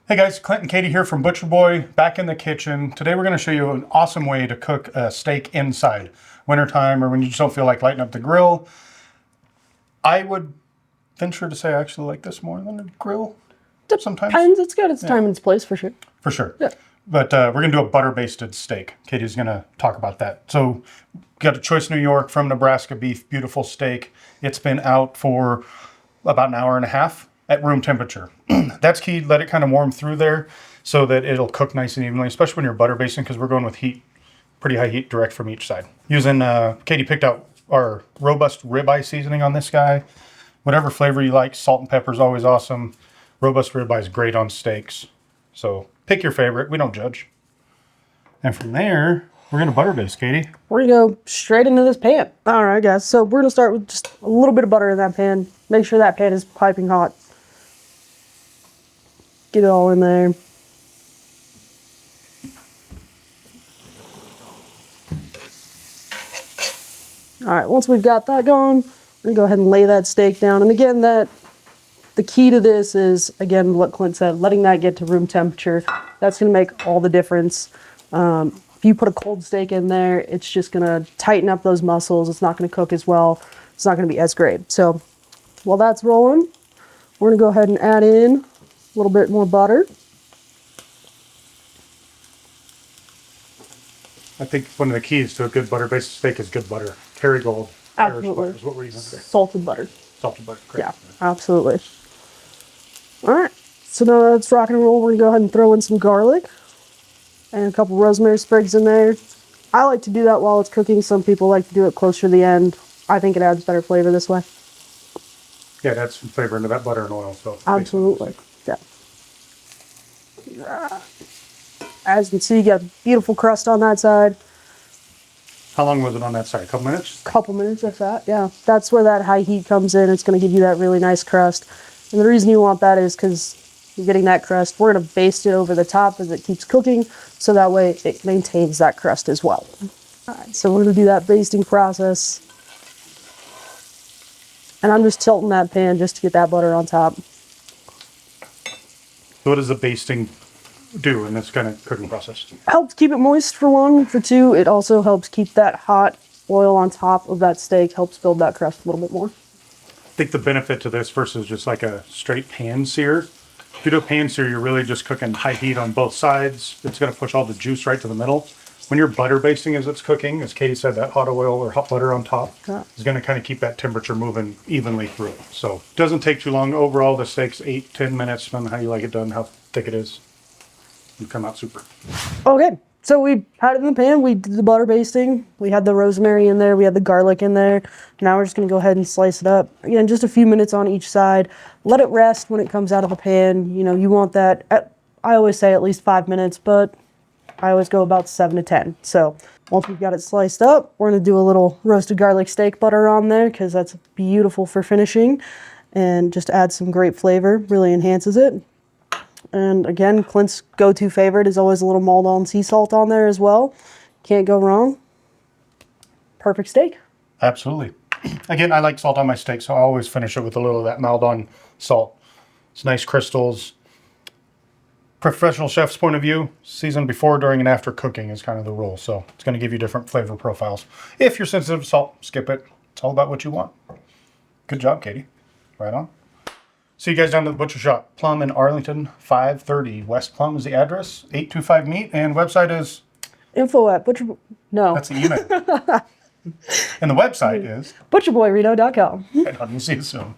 Hey guys, Clint and Katie here from Butcher Boy, back in the kitchen. Today we're going to show you an awesome way to cook a steak inside. Wintertime or when you just don't feel like lighting up the grill. I would venture to say I actually like this more than a grill sometimes. Depends. It's got its time and its place for sure. For sure. Yeah. But we're going to do a butter basted steak. Katie's going to talk about that. So got a Choice New York from Nebraska beef, beautiful steak. It's been out for about an hour and a half at room temperature. That's key. Let it kind of warm through there so that it'll cook nice and evenly, especially when you're butter basting, because we're going with heat, pretty high heat direct from each side. Using, Katie picked out our robust ribeye seasoning on this guy. Whatever flavor you like, salt and pepper is always awesome. Robust ribeye is great on steaks. So pick your favorite. We don't judge. And from there, we're going to butter baste, Katie. We're going to go straight into this pan. All right, guys. So we're going to start with just a little bit of butter in that pan. Make sure that pan is piping hot. Get it all in there. All right, once we've got that going, we're going to go ahead and lay that steak down. And again, the key to this is, again, what Clint said, letting that get to room temperature. That's going to make all the difference. If you put a cold steak in there, it's just going to tighten up those muscles. It's not going to cook as well. It's not going to be as great. So while that's rolling, we're going to go ahead and add in a little bit more butter. I think one of the keys to a good butter basted steak is good butter. Kerrygold. Absolutely. Is what we're using today. Salted butter. Salted butter. Correct. Yeah, absolutely. All right. So now that's rock and roll. We're going to go ahead and throw in some garlic and a couple rosemary sprigs in there. I like to do that while it's cooking. Some people like to do it closer to the end. I think it adds better flavor this way. Yeah, it adds some flavor into that butter and oil. So Absolutely. Yeah. As you can see, you got a beautiful crust on that side. How long was it on that side? A couple minutes? Couple minutes, if that. Yeah. That's where that high heat comes in. It's going to give you that really nice crust. And the reason you want that is because you're getting that crust. We're going to baste it over the top as it keeps cooking, so that way it maintains that crust as well. All right, so we're going to do that basting process. And I'm just tilting that pan just to get that butter on top. So what does the basting do in this kind of cooking process? Helps keep it moist for one. For two, it also helps keep that hot oil on top of that steak, helps build that crust a little bit more. I think the benefit to this versus just like a straight pan sear, if you do a pan sear, you're really just cooking high heat on both sides. It's going to push all the juice right to the middle. When you're butter basting as it's cooking, as Katie said, that hot oil or hot butter on top is going to kind of keep that temperature moving evenly through. So it doesn't take too long. Overall, the steak's 8-10 minutes, depending on how you like it done, how thick it is. You come out super. Okay, so we had it in the pan. We did the butter basting. We had the rosemary in there. We had the garlic in there. Now we're just going to go ahead and slice it up. Again, just a few minutes on each side. Let it rest when it comes out of the pan. You know, you want that, I always say at least 5 minutes, but I always go about 7 to 10. So once we've got it sliced up, we're going to do a little roasted garlic steak butter on there because that's beautiful for finishing and just adds some great flavor, really enhances it. And again, Clint's go-to favorite is always a little Maldon sea salt on there as well. Can't go wrong. Perfect steak. Absolutely. Again, I like salt on my steak, so I always finish it with a little of that Maldon salt. It's nice crystals. Professional chef's point of view, season before, during, and after cooking is kind of the rule. So it's going to give you different flavor profiles. If you're sensitive to salt, skip it. It's all about what you want. Good job, Katie. Right on. See you guys down to the butcher shop. Plum in Arlington, 530 West Plum is the address. 825 meat, and website is info@butcher. No. That's the email. And the website is butcherboyreno.com. Right on. We'll see you soon.